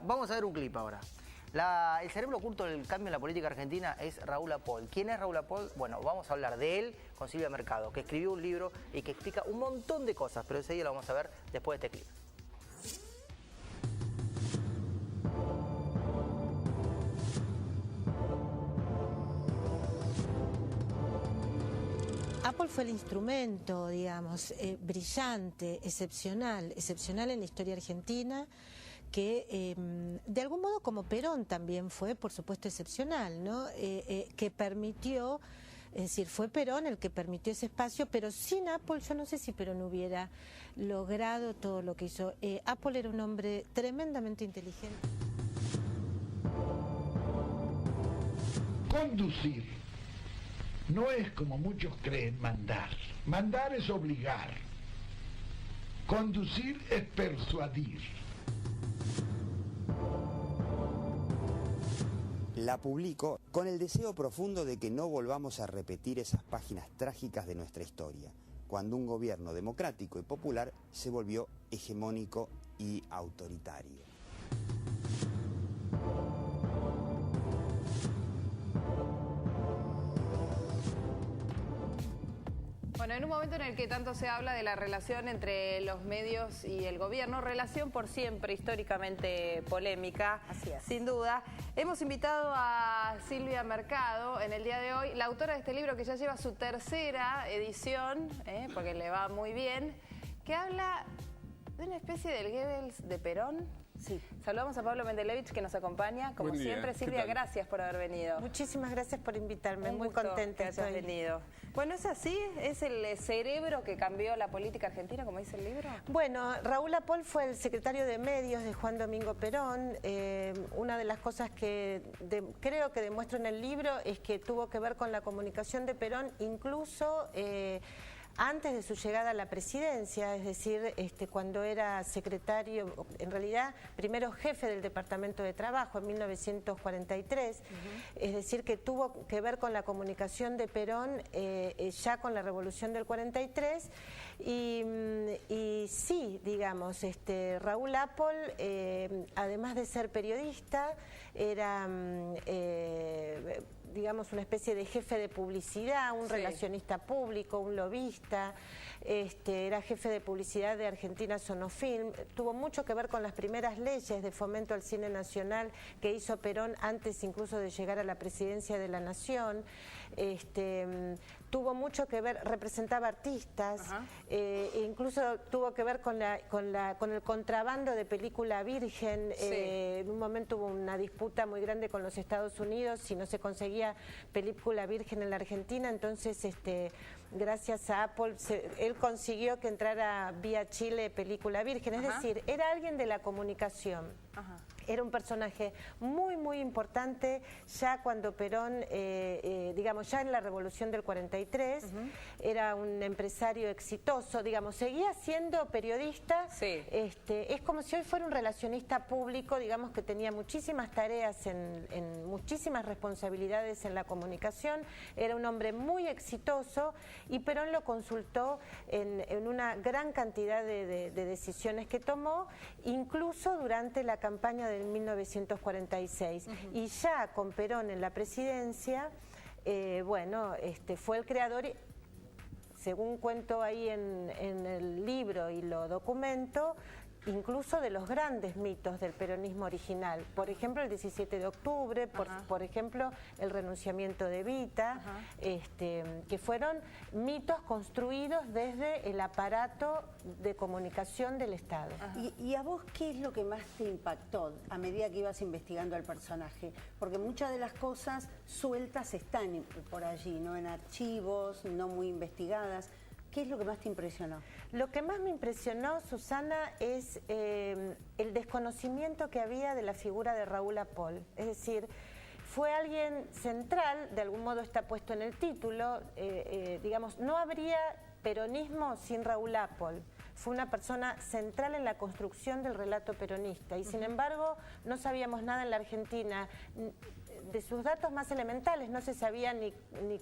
vamos a ver un clip ahora. El cerebro oculto del cambio en la política argentina es Raúl Apol. ¿Quién es Raúl Apol? Bueno, vamos a hablar de él con Silvia Mercado, que escribió un libro y que explica un montón de cosas, pero ese día lo vamos a ver después de este clip. Apol fue el instrumento, digamos, brillante, excepcional en la historia argentina, que de algún modo como Perón también fue, por supuesto, excepcional, ¿no? Que permitió, es decir, fue Perón el que permitió ese espacio, pero sin Apol yo no sé si Perón hubiera logrado todo lo que hizo. Apol era un hombre tremendamente inteligente. Conducir no es, como muchos creen, mandar. Mandar es obligar. Conducir es persuadir. La publico con el deseo profundo de que no volvamos a repetir esas páginas trágicas de nuestra historia, cuando un gobierno democrático y popular se volvió hegemónico y autoritario. Bueno, en un momento en el que tanto se habla de la relación entre los medios y el gobierno, relación por siempre históricamente polémica, Así es. Sin duda, hemos invitado a Silvia Mercado en el día de hoy, la autora de este libro que ya lleva su tercera edición, porque le va muy bien, que habla de una especie del Goebbels de Perón. Sí. Saludamos a Pablo Mendelevich, que nos acompaña, como siempre. Silvia, gracias por haber venido. Muchísimas gracias por invitarme, Un muy gusto contenta que hayas venido. Bueno, ¿es así? ¿Es el cerebro que cambió la política argentina, como dice el libro? Bueno, Raúl Apol fue el secretario de Medios de Juan Domingo Perón. Una de las cosas que creo que demuestro en el libro es que tuvo que ver con la comunicación de Perón, incluso antes de su llegada a la presidencia, es decir, cuando era secretario, en realidad primero jefe del Departamento de Trabajo en 1943, es decir, que tuvo que ver con la comunicación de Perón ya con la Revolución del 43, y sí, digamos, Raúl Apol, además de ser periodista, era digamos, una especie de jefe de publicidad, un relacionista público, un lobista, era jefe de publicidad de Argentina Sonofilm, tuvo mucho que ver con las primeras leyes de fomento al cine nacional que hizo Perón antes incluso de llegar a la presidencia de la Nación, tuvo mucho que ver, representaba artistas, incluso tuvo que ver con el contrabando de película virgen. En un momento hubo una disputa muy grande con los Estados Unidos si no se conseguía película virgen en la Argentina, entonces gracias a Apol él consiguió que entrara vía Chile película virgen, es decir, era alguien de la comunicación. Era un personaje muy, muy importante ya cuando Perón, digamos, ya en la Revolución del 43, era un empresario exitoso, digamos, seguía siendo periodista, es como si hoy fuera un relacionista público, digamos, que tenía muchísimas tareas, en muchísimas responsabilidades en la comunicación, era un hombre muy exitoso y Perón lo consultó en una gran cantidad de decisiones que tomó, incluso durante la campaña del 1946. Y ya con Perón en la presidencia, bueno, fue el creador, según cuento ahí en el libro y lo documento, incluso de los grandes mitos del peronismo original. Por ejemplo, el 17 de octubre, por ejemplo, el renunciamiento de Evita, que fueron mitos construidos desde el aparato de comunicación del Estado. ¿Y a vos qué es lo que más te impactó a medida que ibas investigando al personaje? Porque muchas de las cosas sueltas están por allí, ¿no? En archivos, no muy investigadas. ¿Qué es lo que más te impresionó? Lo que más me impresionó, Susana, es el desconocimiento que había de la figura de Raúl Apol. Es decir, fue alguien central, de algún modo está puesto en el título, digamos, no habría peronismo sin Raúl Apol. fue una persona central en la construcción del relato peronista y sin embargo no sabíamos nada en la Argentina de sus datos más elementales, no se sabía ni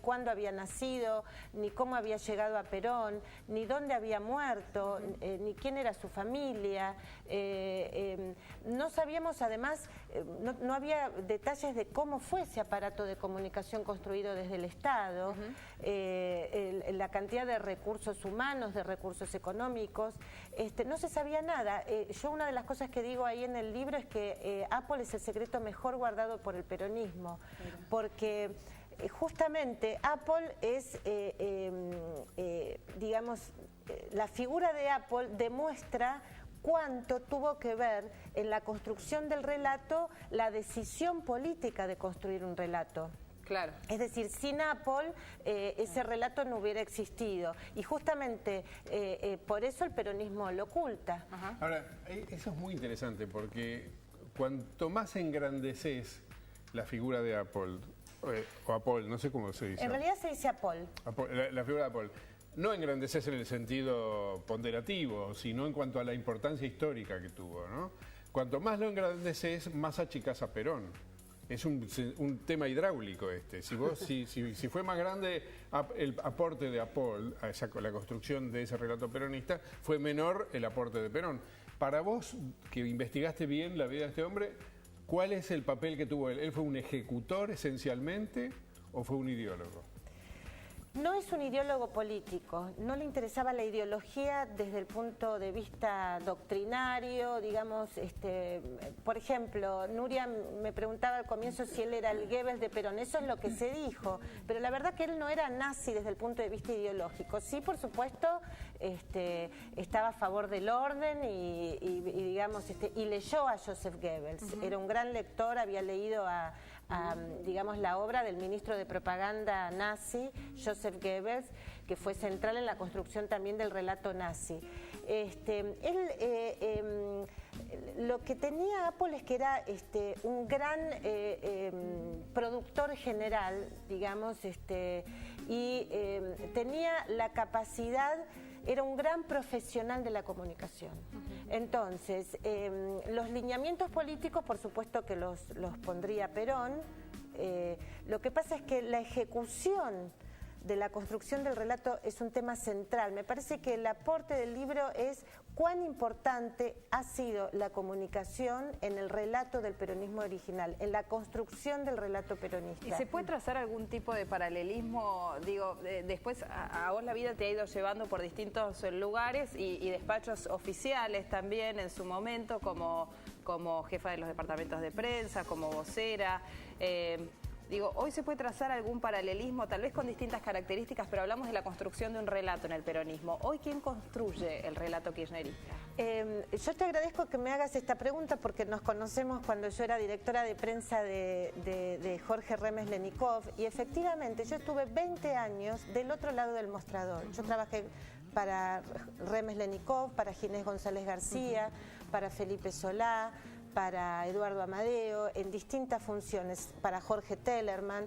cuándo había nacido, ni cómo había llegado a Perón, ni dónde había muerto, ni quién era su familia. No sabíamos además, no había detalles de cómo fue ese aparato de comunicación construido desde el Estado, la cantidad de recursos humanos, de recursos económicos, no se sabía nada. Yo una de las cosas que digo ahí en el libro es que Apple es el secreto mejor guardado por el peronismo, porque justamente Apple es, digamos, la figura de Apple demuestra cuánto tuvo que ver en la construcción del relato la decisión política de construir un relato. Claro. Es decir, sin Apple ese relato no hubiera existido y justamente por eso el peronismo lo oculta. Ajá. Ahora, eso es muy interesante porque cuanto más engrandeces la figura de Apple, o Apple, no sé cómo se dice. En realidad se dice Apple. La figura de Apple. No engrandeces en el sentido ponderativo, sino en cuanto a la importancia histórica que tuvo, ¿no? Cuanto más lo engrandeces, más achicás a Perón. Es un tema hidráulico este. Si fue más grande el aporte de Apple a la construcción de ese relato peronista, fue menor el aporte de Perón. Para vos, que investigaste bien la vida de este hombre, ¿cuál es el papel que tuvo él? ¿Él fue un ejecutor esencialmente o fue un ideólogo? No es un ideólogo político, no le interesaba la ideología desde el punto de vista doctrinario, digamos, por ejemplo, Nuria me preguntaba al comienzo si él era el Goebbels de Perón, eso es lo que se dijo, pero la verdad que él no era nazi desde el punto de vista ideológico, sí, por supuesto, estaba a favor del orden digamos, y leyó a Joseph Goebbels, era un gran lector, había leído digamos, la obra del ministro de propaganda nazi, Joseph Goebbels, que fue central en la construcción también del relato nazi. Lo que tenía Apple es que era un gran productor general, digamos, y tenía la capacidad, era un gran profesional de la comunicación. Entonces, los lineamientos políticos, por supuesto que los pondría Perón. Lo que pasa es que la ejecución de la construcción del relato es un tema central. Me parece que el aporte del libro es cuán importante ha sido la comunicación en el relato del peronismo original, en la construcción del relato peronista. ¿Y se puede trazar algún tipo de paralelismo? Digo, después a vos la vida te ha ido llevando por distintos lugares y despachos oficiales también en su momento, como jefa de los departamentos de prensa, como vocera. Digo, hoy se puede trazar algún paralelismo, tal vez con distintas características, pero hablamos de la construcción de un relato en el peronismo. Hoy, ¿quién construye el relato kirchnerista? Yo te agradezco que me hagas esta pregunta porque nos conocemos cuando yo era directora de prensa de Jorge Remes Lenikov y efectivamente yo estuve 20 años del otro lado del mostrador. Yo trabajé para Remes Lenikov, para Ginés González García, para Felipe Solá, para Eduardo Amadeo, en distintas funciones, para Jorge Tellerman.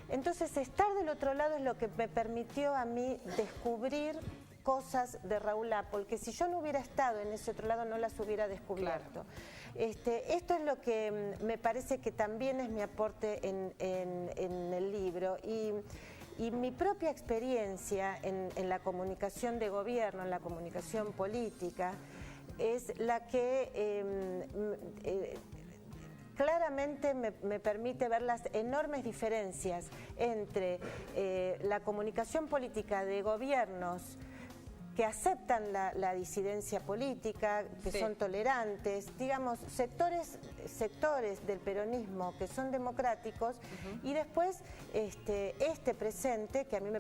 Entonces, estar del otro lado es lo que me permitió a mí descubrir cosas de Raúl Apple, que si yo no hubiera estado en ese otro lado no las hubiera descubierto. Claro. Esto es lo que me parece que también es mi aporte en el libro. Y mi propia experiencia en la comunicación de gobierno, en la comunicación política, es la que claramente me permite ver las enormes diferencias entre la comunicación política de gobiernos que aceptan la disidencia política, que son tolerantes, digamos, sectores del peronismo que son democráticos, y después este presente, que a mí me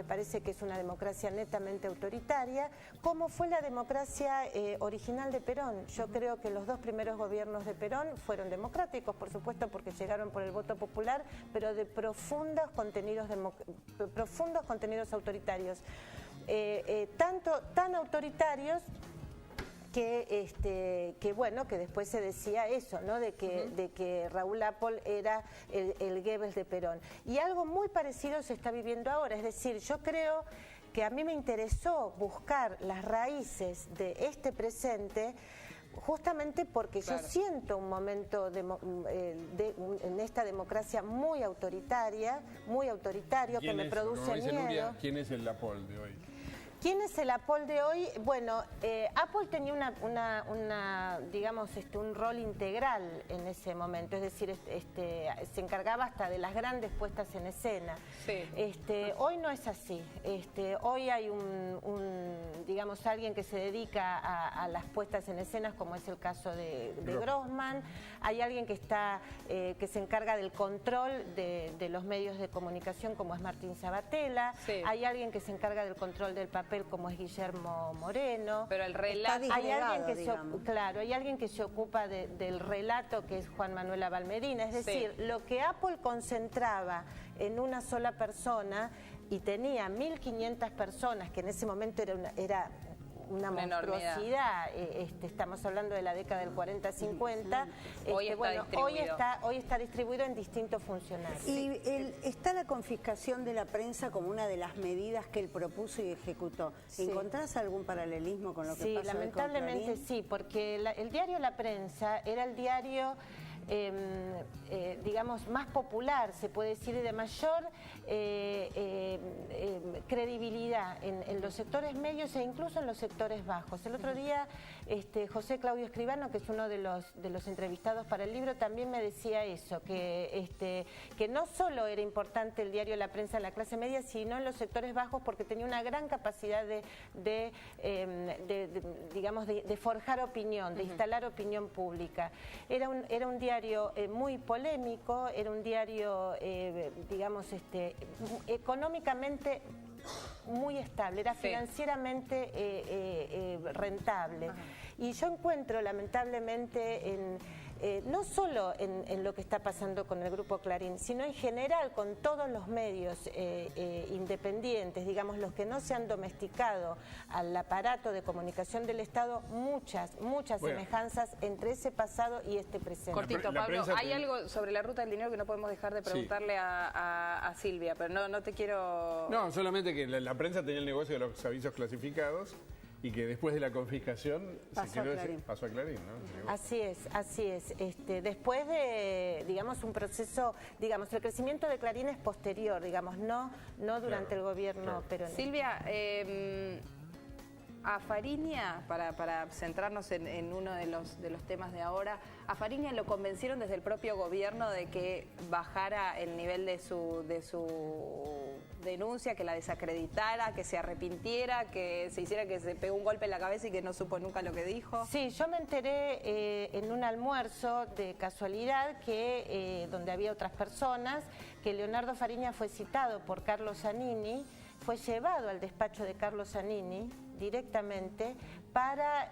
parece que es una democracia netamente autoritaria, como fue la democracia original de Perón. Yo creo que los dos primeros gobiernos de Perón fueron democráticos, por supuesto, porque llegaron por el voto popular, pero de profundos contenidos autoritarios. Tan autoritarios que bueno, que después se decía eso, ¿no? De que Raúl Apple era el Goebbels de Perón. Y algo muy parecido se está viviendo ahora, es decir, yo creo que a mí me interesó buscar las raíces de este presente, justamente porque yo siento un momento en esta democracia muy autoritario, que me produce miedo. Nuria, ¿quién es el Apple de hoy? ¿Quién es el Apple de hoy? Bueno, Apple tenía un rol integral en ese momento, es decir, se encargaba hasta de las grandes puestas en escena. Sí. Hoy no es así. Hoy hay alguien que se dedica a las puestas en escenas, como es el caso de Grossman. Hay alguien que se encarga del control de los medios de comunicación, como es Martín Sabatella. Sí. Hay alguien que se encarga del control del papel, como es Guillermo Moreno. Pero el relato... Hay alguien que se ocupa del relato, que es Juan Manuel Abalmedina. Es decir, lo que Apple concentraba en una sola persona y tenía 1.500 personas, que en ese momento era una monstruosidad. Estamos hablando de la década del 40-50. Hoy está distribuido en distintos funcionarios. Y está la confiscación de la prensa como una de las medidas que él propuso y ejecutó. ¿Encontrás algún paralelismo con lo que pasó? Sí, lamentablemente sí, porque el diario La Prensa era el diario digamos, más popular, se puede decir, y de mayor credibilidad en los sectores medios e incluso en los sectores bajos. El otro día José Claudio Escribano, que es uno de los entrevistados para el libro, también me decía eso, que no solo era importante el diario La Prensa en la clase media, sino en los sectores bajos, porque tenía una gran capacidad de forjar opinión, de instalar opinión pública. Era un diario muy polémico, era un diario, económicamente muy estable, era financieramente rentable. Y yo encuentro, lamentablemente, no solo en lo que está pasando con el Grupo Clarín, sino en general con todos los medios independientes, digamos, los que no se han domesticado al aparato de comunicación del Estado, muchas semejanzas entre ese pasado y este presente. Cortito, Pablo, hay algo sobre la ruta del dinero que no podemos dejar de preguntarle a Silvia, pero no te quiero... No, solamente que la prensa tenía el negocio de los avisos clasificados y que después de la confiscación pasó a Clarín, ¿no? Así es. Después de, digamos, un proceso, digamos, el crecimiento de Clarín es posterior, digamos, no durante el gobierno peronista. Silvia, a Fariña, para centrarnos en uno de los temas de ahora, a Fariña lo convencieron desde el propio gobierno de que bajara el nivel de su denuncia, que la desacreditara, que se arrepintiera, que se hiciera que se pegó un golpe en la cabeza y que no supo nunca lo que dijo. Sí, yo me enteré en un almuerzo de casualidad donde había otras personas, que Leonardo Fariña fue citado por Carlos Zanini, fue llevado al despacho de Carlos Zanini directamente para,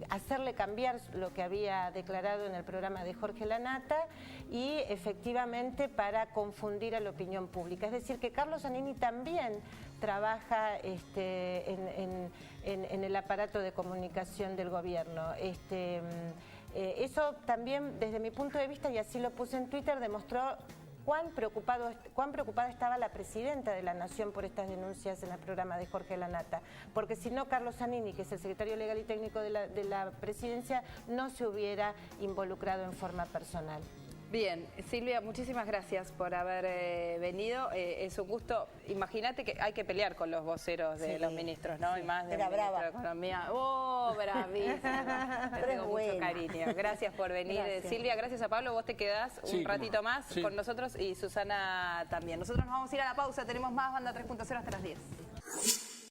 hacerle cambiar lo que había declarado en el programa de Jorge Lanata y efectivamente para confundir a la opinión pública. Es decir, que Carlos Zanini también trabaja en el aparato de comunicación del gobierno. Eso también, desde mi punto de vista, y así lo puse en Twitter, demostró cuán preocupada estaba la presidenta de la Nación por estas denuncias en el programa de Jorge Lanata. Porque si no, Carlos Zanini, que es el secretario legal y técnico de la presidencia, no se hubiera involucrado en forma personal. Bien, Silvia, muchísimas gracias por haber venido. Es un gusto. Imagínate que hay que pelear con los voceros de los ministros, ¿no? Y más del ministro de Economía. ¡Oh, bravísima! Te tengo mucho cariño. Gracias por venir. Gracias. Silvia, gracias a Pablo. Vos te quedás un ratito más con nosotros y Susana también. Nosotros nos vamos a ir a la pausa. Tenemos más Banda 3.0 hasta las 10.